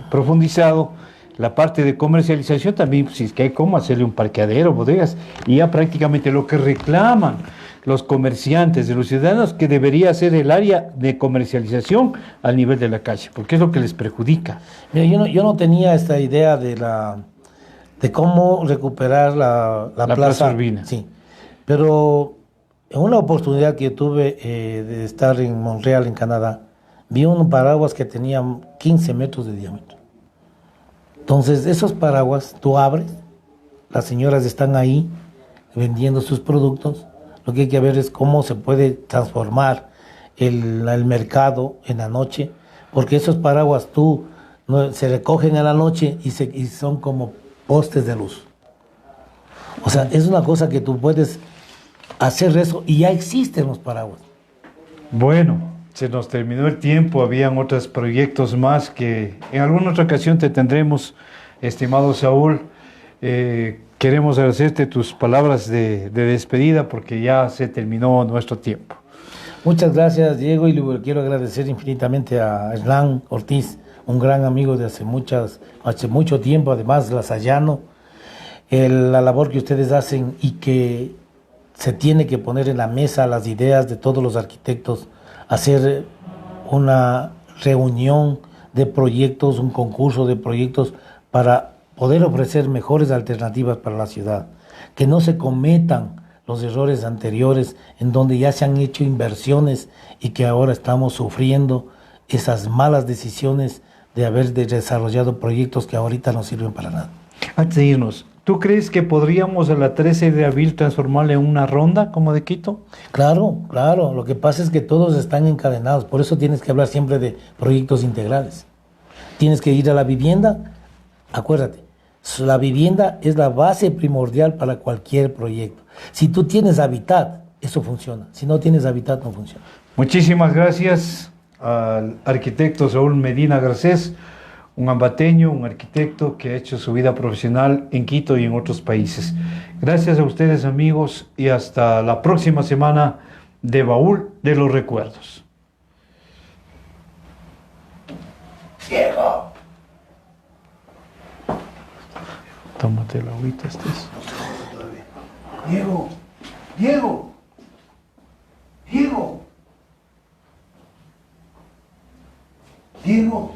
A: profundizado, la parte de comercialización también, si es que hay cómo hacerle un parqueadero, bodegas, y ya prácticamente lo que reclaman los comerciantes de los ciudadanos, que debería ser el área de comercialización al nivel de la calle, porque es lo que les perjudica.
B: Mira, yo no tenía esta idea de cómo recuperar la
A: Plaza Urbina.
B: Sí, pero en una oportunidad que yo tuve de estar en Montreal, en Canadá, vi un paraguas que tenía 15 metros de diámetro. Entonces, esos paraguas tú abres, las señoras están ahí vendiendo sus productos. Lo que hay que ver es cómo se puede transformar el mercado en la noche, porque esos paraguas se recogen en la noche y son como postes de luz. O sea, es una cosa que tú puedes hacer eso y ya existen los paraguas.
A: Bueno, se nos terminó el tiempo, habían otros proyectos más que en alguna otra ocasión te tendremos, estimado Saúl. Queremos agradecerte tus palabras de despedida porque ya se terminó nuestro tiempo.
B: Muchas gracias, Diego, y le quiero agradecer infinitamente a Hernán Ortiz, un gran amigo de hace mucho tiempo, además lasallano, la labor que ustedes hacen y que se tiene que poner en la mesa las ideas de todos los arquitectos, hacer una reunión de proyectos, un concurso de proyectos para poder ofrecer mejores alternativas para la ciudad, que no se cometan los errores anteriores en donde ya se han hecho inversiones y que ahora estamos sufriendo esas malas decisiones de haber desarrollado proyectos que ahorita no sirven para nada.
A: Antes de irnos, ¿tú crees que podríamos a la 13 de abril transformarla en una ronda como de Quito?
B: Claro, claro, lo que pasa es que todos están encadenados, por eso tienes que hablar siempre de proyectos integrales. Tienes que ir a la vivienda, acuérdate, la vivienda es la base primordial para cualquier proyecto. Si tú tienes hábitat, eso funciona. Si no tienes hábitat, no funciona.
A: Muchísimas gracias al arquitecto Saúl Medina Garcés, un ambateño, un arquitecto que ha hecho su vida profesional en Quito y en otros países. Gracias a ustedes, amigos, y hasta la próxima semana de Baúl de los Recuerdos.
C: Diego.
A: Tómate la agüita,
C: Diego. Diego. Diego. Diego.